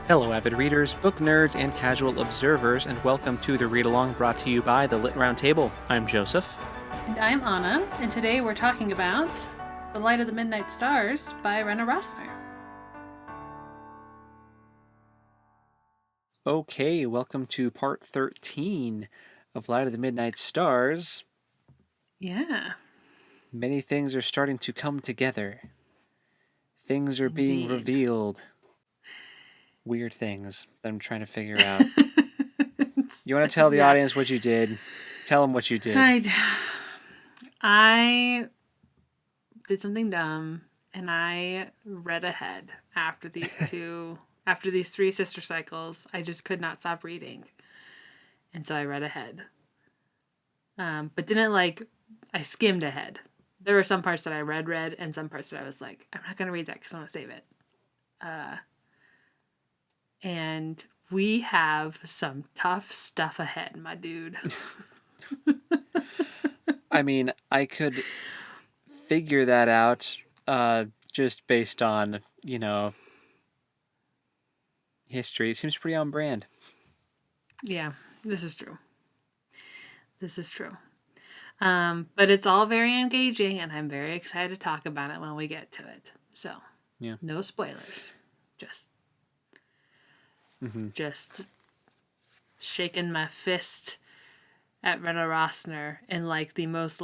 Hello, avid readers, book nerds, and casual observers, and welcome to the read along brought to you by the Lit Round Table. I'm Joseph. And I'm Anna, and today we're talking about The Light of the Midnight Stars by Rena Rossner. Okay, welcome to part 13 of Light of the Midnight Stars. Yeah. Many things are starting to come together. Things are being revealed. Weird things that I'm trying to figure out. You want to tell the audience what you did? Tell them what you did. I did something dumb, and I read ahead after these three sister cycles. I just could not stop reading. And so I read ahead. But didn't I skimmed ahead. There were some parts that I read, and some parts that I was like, I'm not going to read that because I want to save it. And we have some tough stuff ahead, my dude. I mean, I could figure that out just based on, history. It seems pretty on brand. Yeah, this is true. But it's all very engaging, and I'm very excited to talk about it when we get to it. So, yeah, no spoilers. Just shaking my fist at Rena Rossner in the most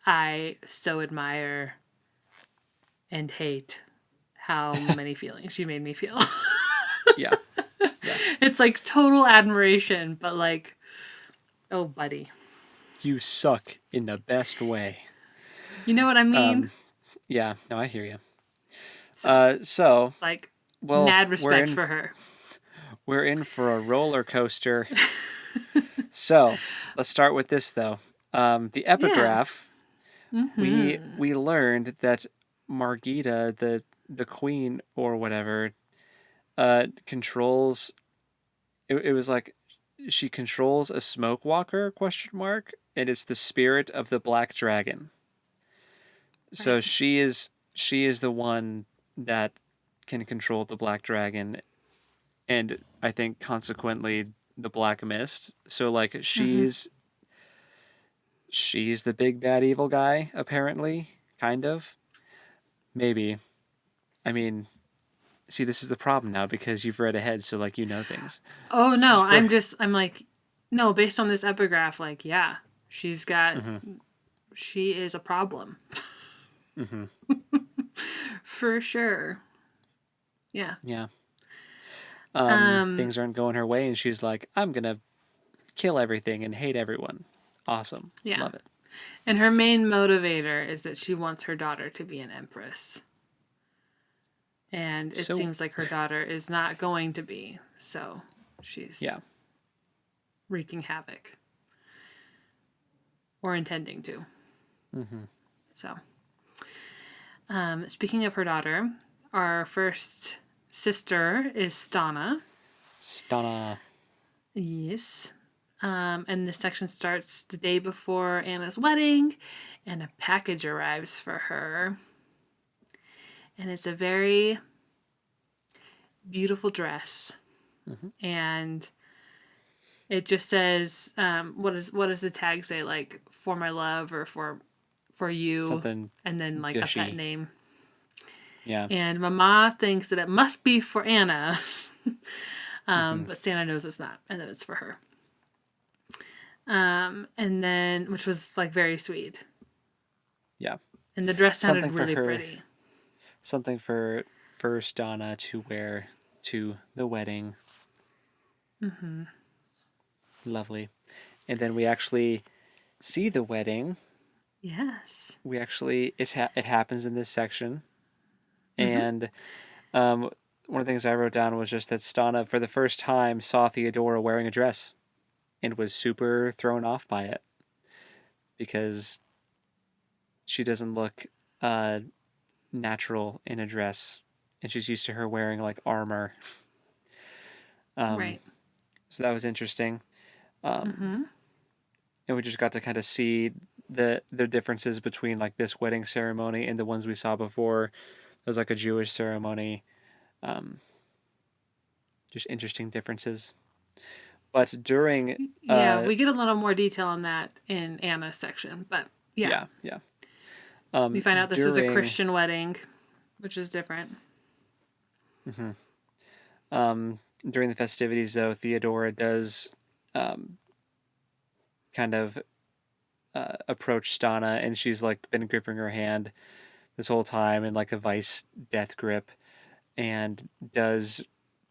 I so admire and hate how many feelings she made me feel. Yeah. It's total admiration, but oh buddy. You suck in the best way. You know what I mean? Yeah, no, I hear you. Mad respect for her. We're in for a roller coaster. So, let's start with this, though. The epigraph, we learned that Margita, the queen or whatever, controls... It was she controls a smoke walker, ? And it's the spirit of the black dragon. So right. she is the one that can control the black dragon, and I think consequently the black mist. So she's the big bad evil guy, apparently, kind of. Maybe. I mean, see, this is the problem now because you've read ahead, so you know things. Oh no, no, based on this epigraph, yeah, she's got she is a problem. For sure. Yeah. Yeah. Things aren't going her way, and she's like, I'm gonna kill everything and hate everyone. Awesome. Yeah. Love it. And her main motivator is that she wants her daughter to be an empress. And it seems like her daughter is not going to be. So she's wreaking havoc. Or intending to. So. Speaking of her daughter, our first sister is Stana. Yes. And this section starts the day before Anna's wedding, and a package arrives for her. And it's a very beautiful dress. And it just says, what does the tag say? For my love, or for you. Something and then gushy. A pet name. Yeah. And Mama thinks that it must be for Anna. But Santa knows it's not, and that it's for her. And then, which was very sweet. Yeah. And the dress sounded really pretty. Something for Donna to wear to the wedding. Lovely. And then we actually see the wedding. Yes. We actually, it happens in this section. And one of the things I wrote down was just that Stana, for the first time, saw Theodora wearing a dress and was super thrown off by it because she doesn't look natural in a dress, and she's used to her wearing armor. Right. So that was interesting. And we just got to kind of see the differences between this wedding ceremony and the ones we saw before. It was a Jewish ceremony. just interesting differences. But during, Yeah, we get a little more detail on that in Anna's section, but yeah, yeah. we find out this is a During, Christian wedding, which is different. during the festivities, though, Theodora does kind of approach Stana, and she's like been gripping her hand this whole time in like a vice death grip, and does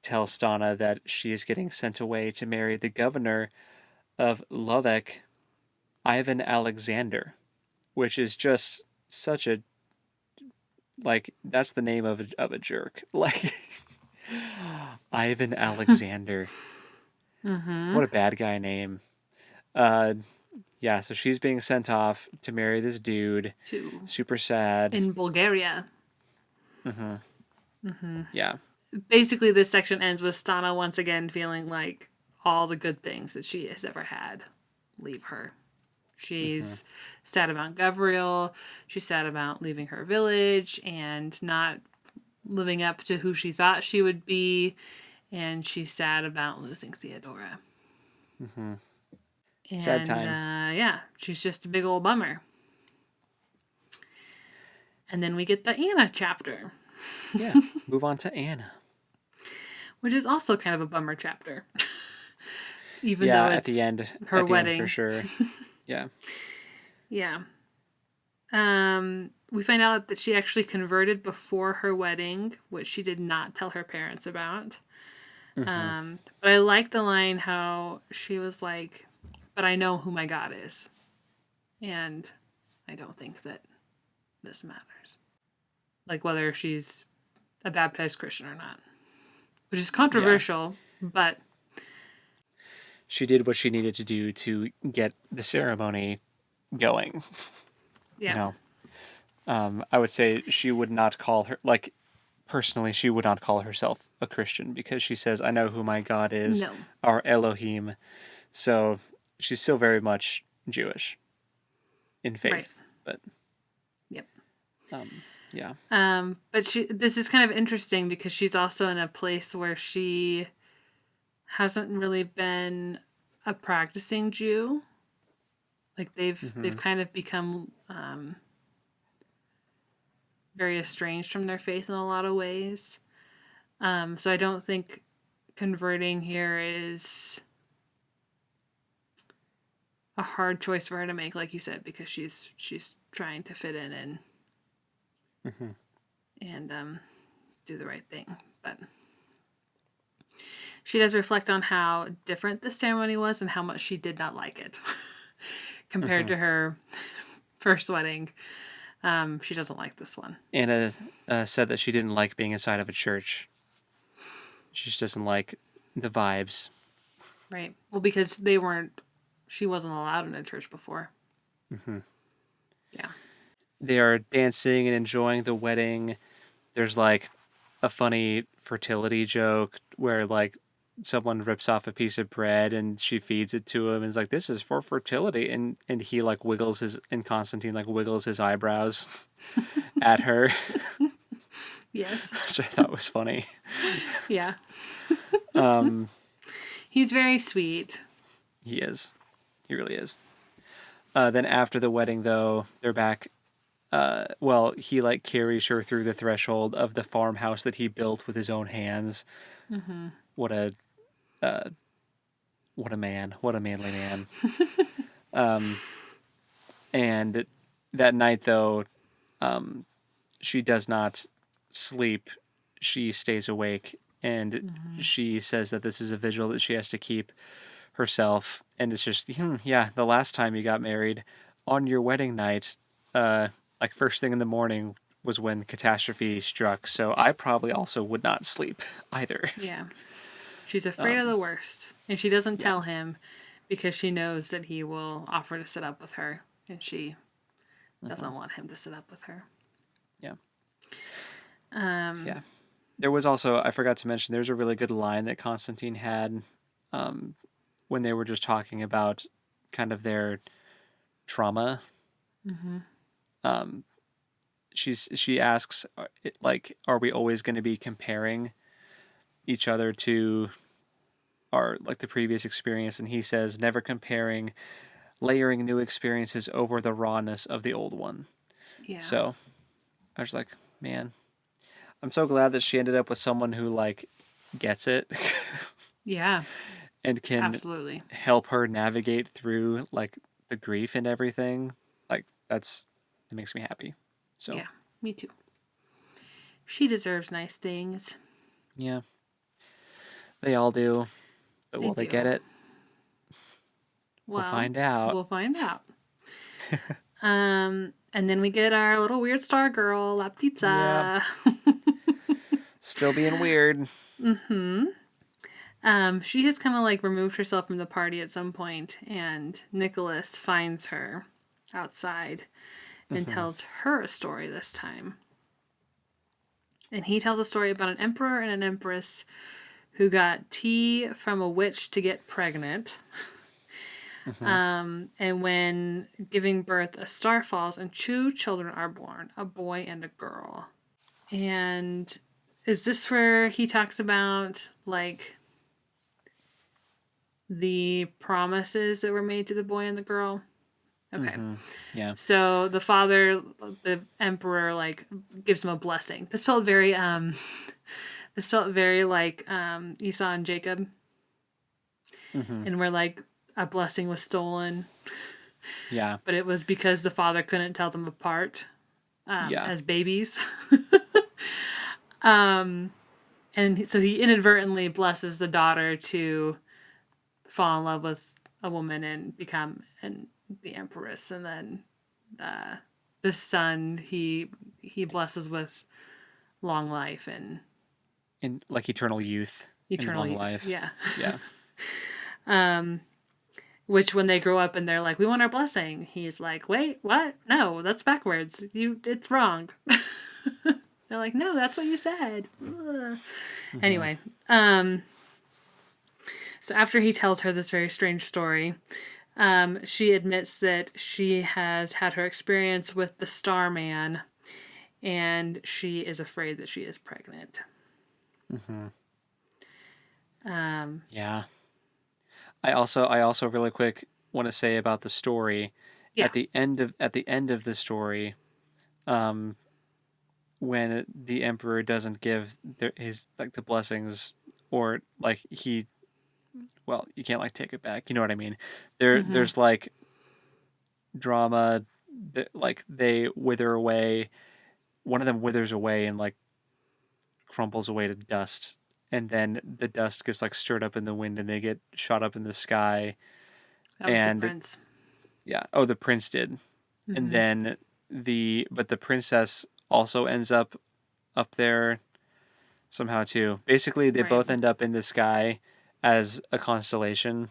tell Stana that she is getting sent away to marry the governor of Lovek, Ivan Alexander, which is just such a like that's the name of a jerk. Like Ivan Alexander. Mm-hmm. What a bad guy name. Uh yeah, so she's being sent off to marry this dude. To Super sad. in Bulgaria. Yeah. Basically, this section ends with Stana once again feeling like all the good things that she has ever had leave her. She's sad about Gabriel. She's sad about leaving her village and not living up to who she thought she would be. And she's sad about losing Theodora. Sad And time. yeah, she's just a big old bummer. And then we get the Anna chapter, Yeah. Move on to Anna. which is also kind of a bummer chapter. Even Yeah, though at the it's end. her At the end wedding. for sure. Yeah. Yeah. We find out that she actually converted before her wedding, which she did not tell her parents about. But I like the line how she was like, "But I know who my God is, and I don't think that this matters." Like whether she's a baptized Christian or not, which is controversial, but She did what she needed to do to get the ceremony going. yeah. You know, I would say she would not call her like personally. She would not call herself a Christian because she says, "I know who my God is, No. our Elohim." So she's still very much Jewish in faith, Right. but Yep. yeah, But this is kind of interesting because she's also in a place where she hasn't really been a practicing Jew. Like they've kind of become very estranged from their faith in a lot of ways. So I don't think converting here is a hard choice for her to make, like you said, because she's trying to fit in and do the right thing. But she does reflect on how different the ceremony was and how much she did not like it compared to her first wedding. She doesn't like this one. Anna said that she didn't like being inside of a church. She just doesn't like the vibes. Right. Well, because she wasn't allowed in a church before. Yeah. They are dancing and enjoying the wedding. There's like a funny fertility joke where like someone rips off a piece of bread and she feeds it to him and is like, "This is for fertility," and he like wiggles his and Constantine like wiggles his eyebrows at her, Yes. which I thought was funny. Yeah. He's very sweet. He is. He really is. Then after the wedding, though, they're back. Well, he like carries her through the threshold of the farmhouse that he built with his own hands. What a, what a man! What a manly man! And that night, though, she does not sleep. She stays awake, and she says that this is a vigil that she has to keep herself. And it's just, yeah, the last time you got married on your wedding night, like first thing in the morning was when catastrophe struck. So I probably also would not sleep either. Yeah. She's afraid of the worst. And she doesn't tell him because she knows that he will offer to sit up with her. And she doesn't want him to sit up with her. Yeah. Yeah. There was also, I forgot to mention, there's a really good line that Constantine had when they were just talking about kind of their trauma. She asks, like, are we always going to be comparing each other to the previous experience, and he says never comparing layering new experiences over the rawness of the old one. Yeah. So I was like, man, I'm so glad that she ended up with someone who like gets it Yeah. and can Absolutely. help her navigate through like the grief and everything. Like it makes me happy. So Yeah. Me too. She deserves nice things. yeah, they all do. But They will they do. get it? We'll Well, find out. we'll find out. And then we get our little weird star girl, Yeah. Laptitza. Still being weird. She has kind of like removed herself from the party at some point, and Nikolas finds her outside and tells her a story this time. And he tells a story about an emperor and an empress who got tea from a witch to get pregnant. And when giving birth, a star falls and 2 children are born, a boy and a girl. And is this where he talks about like the promises that were made to the boy and the girl? Okay. Yeah. So the father, the emperor, like gives him a blessing. This felt very like Esau and Jacob. And where like a blessing was stolen. Yeah. But it was because the father couldn't tell them apart as babies. And so he inadvertently blesses the daughter to fall in love with a woman and become the empress. And then the son he blesses with long life and like eternal youth. eternal and long youth. life. Yeah. Yeah. Which when they grow up and they're like, we want our blessing, he's like, wait, what? No, that's backwards. It's wrong. They're like, no, that's what you said. Anyway, so after he tells her this very strange story, she admits that she has had her experience with the Starman, and she is afraid that she is pregnant. Yeah. I also really quick want to say about the story. Yeah. At the end of the story, when the emperor doesn't give his like the blessings, or like you can't like take it back. You know what I mean? There's like drama that like they wither away. One of them withers away and like crumples away to dust, and then the dust gets like stirred up in the wind and they get shot up in the sky. That was the prince. Yeah. Oh, the prince did. And then the princess also ends up there somehow too. Basically, they both end up in the sky as a constellation.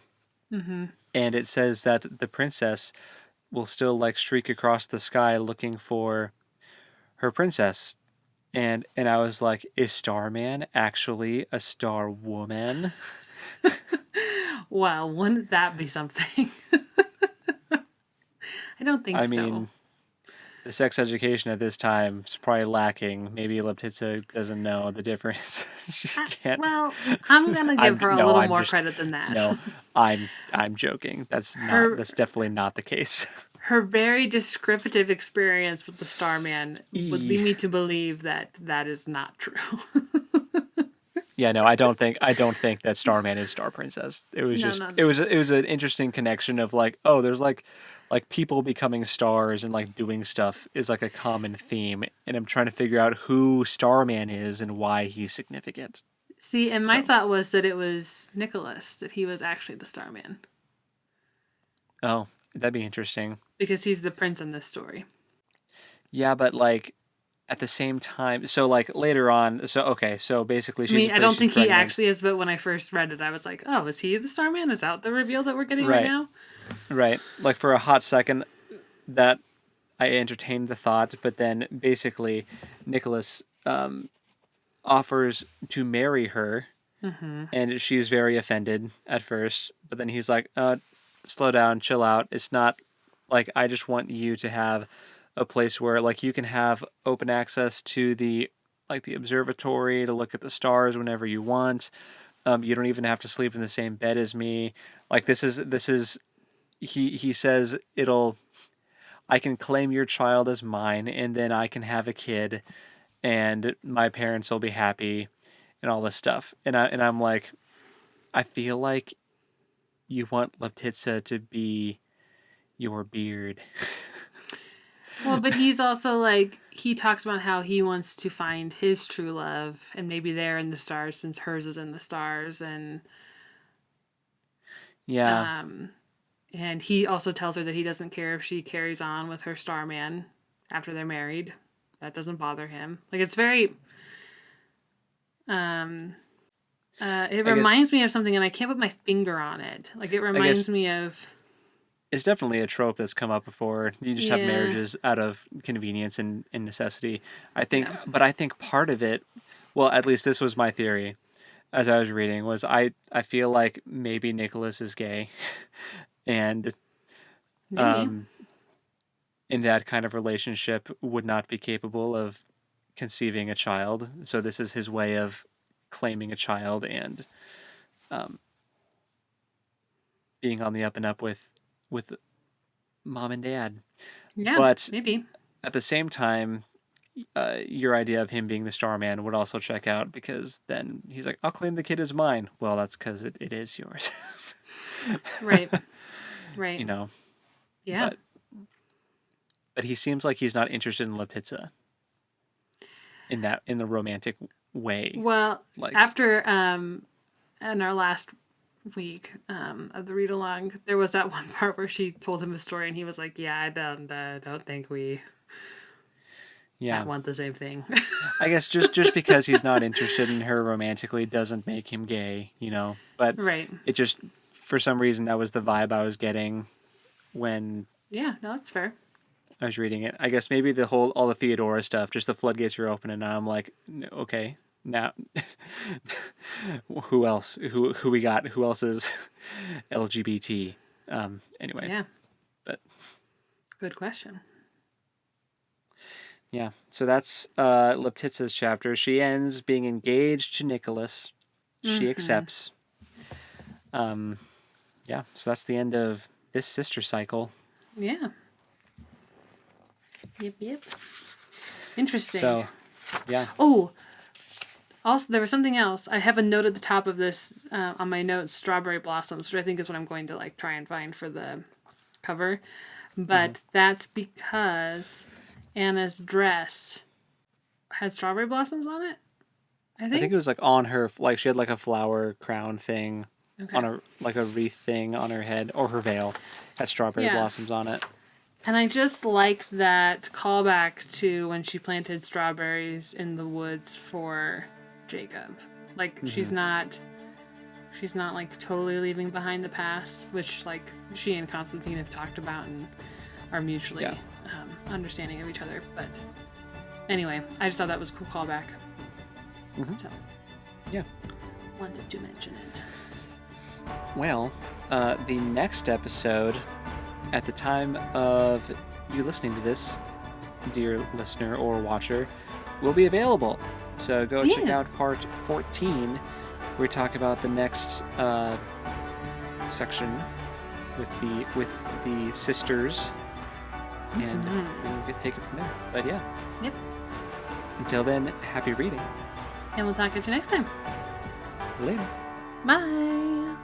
And it says that the princess will still like streak across the sky looking for her princess. And I was like, is Starman actually a star woman? Wow, wouldn't that be something? I don't think so. I mean, the sex education at this time is probably lacking. Maybe Laptitza doesn't know the difference. She can't. Well, I'm gonna give her a little more credit than that. No, I'm joking. That's definitely not the case. Her very descriptive experience with the Starman would lead me to believe that that is not true. Yeah, no, I don't think that Starman is Star Princess. It was it was an interesting connection of like, oh, there's like people becoming stars and like doing stuff is like a common theme, and I'm trying to figure out who Starman is and why he's significant. See, and my thought was that it was Nikolas, that he was actually the Starman. Oh, that'd be interesting. Because he's the prince in this story. Yeah, but like at the same time, so like later on, so basically she's I don't think pregnant. he actually is, but when I first read it, I was like, oh, is he the Starman? Is that the reveal that we're getting right now? Right. Like for a hot second that I entertained the thought, but then basically Nikolas offers to marry her, and she's very offended at first, but then he's like, slow down, chill out. It's not like I just want you to have a place where like you can have open access to the like the observatory to look at the stars whenever you want. You don't even have to sleep in the same bed as me. Like this is he says I can claim your child as mine, and then I can have a kid, and my parents will be happy, and all this stuff. And I'm like, I feel like you want Laptitza to be your beard. Well, but he's also like, he talks about how he wants to find his true love, and maybe they're in the stars since hers is in the stars, Yeah. and he also tells her that he doesn't care if she carries on with her starman after they're married. That doesn't bother him. Like, it's very, it reminds me of something, and I can't put my finger on it. Like, it reminds me of... It's definitely a trope that's come up before. You just have Yeah. marriages out of convenience and necessity. I think, Yeah. but I think part of it, well, at least this was my theory as I was reading, was I feel like maybe Nicholas is gay, and Maybe. in that kind of relationship would not be capable of conceiving a child. So this is his way of claiming a child and being on the up and up with mom and dad. Yeah, But maybe. at the same time, your idea of him being the Starman would also check out, because then he's like, I'll claim the kid as mine. Well, that's because it is yours. Right. Right. You know? Yeah. But he seems like he's not interested in Laptitza in the romantic way. Well, Like, after in our last week of the read along, there was that one part where she told him a story, and he was like, "Yeah, I don't think we want the same thing." I guess just because he's not interested in her romantically doesn't make him gay, you know. But Right. it just, for some reason, that was the vibe I was getting when Yeah, no, that's fair. I was reading it. I guess maybe all the Theodora stuff, just the floodgates are open, and now I'm like, okay, now who else? Who we got? Who else is LGBT? Anyway. Yeah. But Good question. yeah, so that's Laptitza's chapter. She ends being engaged to Nikolas. She accepts. Yeah, so that's the end of this sister cycle. Yeah. Yep. Interesting. So, yeah. Oh, also, there was something else. I have a note at the top of this on my notes, strawberry blossoms, which I think is what I'm going to like try and find for the cover. But that's because Anna's dress had strawberry blossoms on it. I I think think it was like on her, like she had like a flower crown thing Okay. on like a wreath thing on her head, or her veil had strawberry Yeah. blossoms on it. And I just liked that callback to when she planted strawberries in the woods for Jacob. Like she's not like totally leaving behind the past, which like she and Constantine have talked about and are mutually understanding of each other. But anyway, I just thought that was a cool callback. So Yeah. wanted to mention it. Well, the next episode, at the time of you listening to this, dear listener or watcher, will be available. So go check out part 14. We talk about the next section with the sisters, and we'll take it from there. But yeah. Yep. Until then, happy reading. And we'll talk at you next time. Later. Bye.